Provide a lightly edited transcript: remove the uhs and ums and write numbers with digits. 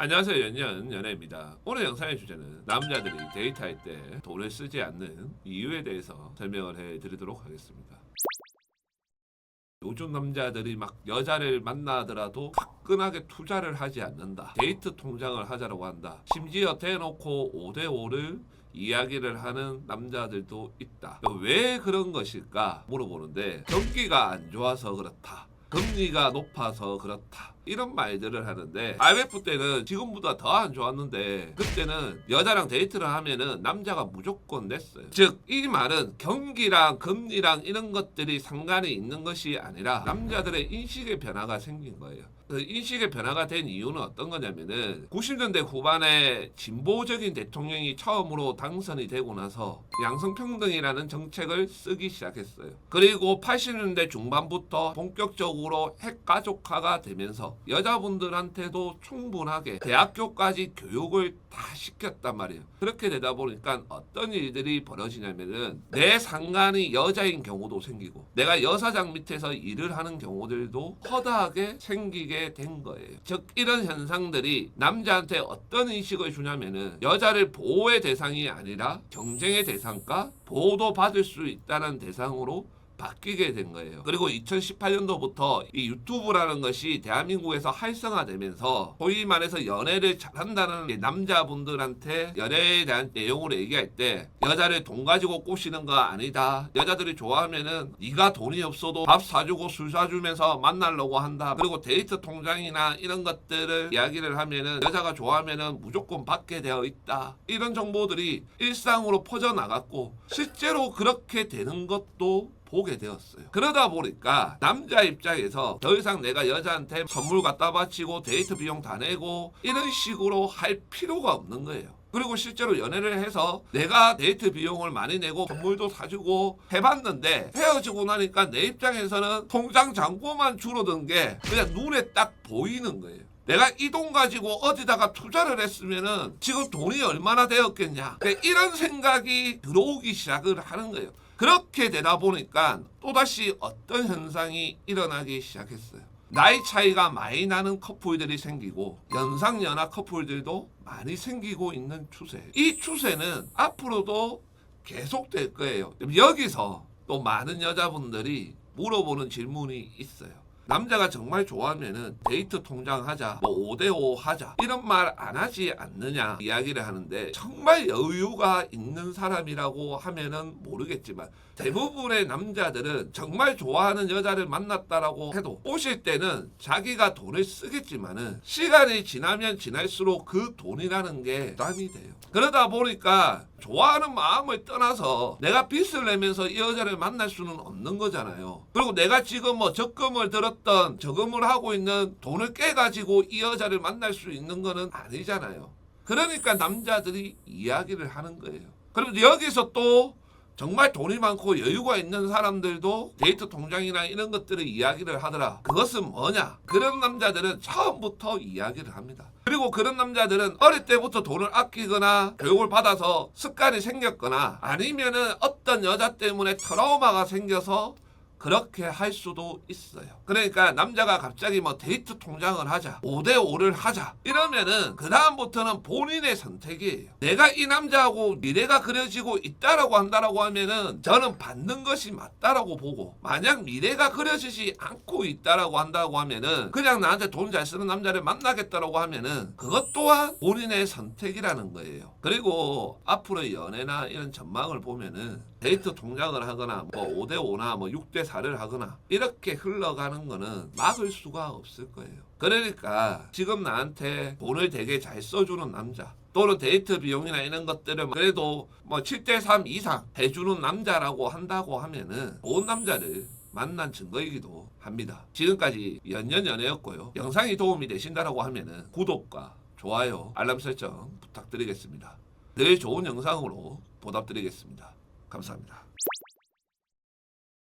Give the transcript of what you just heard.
안녕하세요. 연연연애입니다. 오늘 영상의 주제는 남자들이 데이트할 때 돈을 쓰지 않는 이유에 대해서 설명을 해드리도록 하겠습니다. 요즘 남자들이 막 여자를 만나더라도 화끈하게 투자를 하지 않는다. 데이트 통장을 하자라고 한다. 심지어 대놓고 5대5를 이야기를 하는 남자들도 있다. 왜 그런 것일까 물어보는데 경기가 안 좋아서 그렇다. 금리가 높아서 그렇다. 이런 말들을 하는데 IMF 때는 지금보다 더 안 좋았는데 그때는 여자랑 데이트를 하면은 남자가 무조건 냈어요. 즉 이 말은 경기랑 금리랑 이런 것들이 상관이 있는 것이 아니라 남자들의 인식의 변화가 생긴 거예요. 그 인식의 변화가 된 이유는 어떤 거냐면은 90년대 후반에 진보적인 대통령이 처음으로 당선이 되고 나서 양성평등이라는 정책을 쓰기 시작했어요. 그리고 80년대 중반부터 본격적으로 핵가족화가 되면서 여자분들한테도 충분하게 대학교까지 교육을 다 시켰단 말이에요. 그렇게 되다 보니까 어떤 일들이 벌어지냐면은 내 상간이 여자인 경우도 생기고 내가 여사장 밑에서 일을 하는 경우들도 허다하게 생기게 된 거예요. 즉 이런 현상들이 남자한테 어떤 인식을 주냐면은 여자를 보호의 대상이 아니라 경쟁의 대상과 보호도 받을 수 있다는 대상으로 바뀌게 된 거예요. 그리고 2018년도부터 이 유튜브라는 것이 대한민국에서 활성화되면서 소위 말해서 연애를 잘한다는 남자분들한테 연애에 대한 내용으로 얘기할 때 여자를 돈 가지고 꼬시는 거 아니다. 여자들이 좋아하면은 네가 돈이 없어도 밥 사주고 술 사주면서 만나려고 한다. 그리고 데이트 통장이나 이런 것들을 이야기를 하면은 여자가 좋아하면은 무조건 받게 되어 있다. 이런 정보들이 일상으로 퍼져나갔고 실제로 그렇게 되는 것도 보게 되었어요. 그러다 보니까 남자 입장에서 더 이상 내가 여자한테 선물 갖다 바치고 데이트 비용 다 내고 이런 식으로 할 필요가 없는 거예요. 그리고 실제로 연애를 해서 내가 데이트 비용을 많이 내고 선물도 사주고 해봤는데 헤어지고 나니까 내 입장에서는 통장 잔고만 줄어든 게 그냥 눈에 딱 보이는 거예요. 내가 이 돈 가지고 어디다가 투자를 했으면은 지금 돈이 얼마나 되었겠냐. 이런 생각이 들어오기 시작을 하는 거예요. 그렇게 되다 보니까 또다시 어떤 현상이 일어나기 시작했어요. 나이 차이가 많이 나는 커플들이 생기고 연상연하 커플들도 많이 생기고 있는 추세. 이 추세는 앞으로도 계속될 거예요. 여기서 또 많은 여자분들이 물어보는 질문이 있어요. 남자가 정말 좋아하면은 데이트 통장 하자, 뭐 5대5 하자 이런 말 안 하지 않느냐 이야기를 하는데 정말 여유가 있는 사람이라고 하면은 모르겠지만 대부분의 남자들은 정말 좋아하는 여자를 만났다라고 해도 오실 때는 자기가 돈을 쓰겠지만은 시간이 지나면 지날수록 그 돈이라는 게 부담이 돼요. 그러다 보니까 좋아하는 마음을 떠나서 내가 빚을 내면서 이 여자를 만날 수는 없는 거잖아요. 그리고 내가 지금 뭐 적금을 들었던 저금을 하고 있는 돈을 깨가지고 이 여자를 만날 수 있는 거는 아니잖아요. 그러니까 남자들이 이야기를 하는 거예요. 그리고 여기서 또 정말 돈이 많고 여유가 있는 사람들도 데이트 통장이나 이런 것들을 이야기를 하더라. 그것은 뭐냐? 그런 남자들은 처음부터 이야기를 합니다. 그리고 그런 남자들은 어릴 때부터 돈을 아끼거나 교육을 받아서 습관이 생겼거나 아니면은 어떤 여자 때문에 트라우마가 생겨서 그렇게 할 수도 있어요. 그러니까 남자가 갑자기 뭐 데이트 통장을 하자, 5대5를 하자 이러면은 그 다음부터는 본인의 선택이에요. 내가 이 남자하고 미래가 그려지고 있다라고 한다라고 하면은 저는 받는 것이 맞다라고 보고, 만약 미래가 그려지지 않고 있다라고 한다고 하면은 그냥 나한테 돈 잘 쓰는 남자를 만나겠다라고 하면은 그것 또한 본인의 선택이라는 거예요. 그리고 앞으로 연애나 이런 전망을 보면은 데이트 통장을 하거나 뭐 5대5나 뭐 6대4를 하거나 이렇게 흘러가는 거는 막을 수가 없을 거예요. 그러니까 지금 나한테 돈을 되게 잘 써주는 남자 또는 데이트 비용이나 이런 것들을 그래도 뭐 7대3 이상 해주는 남자라고 한다고 하면은 좋은 남자를 만난 증거이기도 합니다. 지금까지 연연연애였고요. 영상이 도움이 되신다라고 하면은 구독과 좋아요, 알람 설정 부탁드리겠습니다. 늘 좋은 영상으로 보답드리겠습니다. 감사합니다.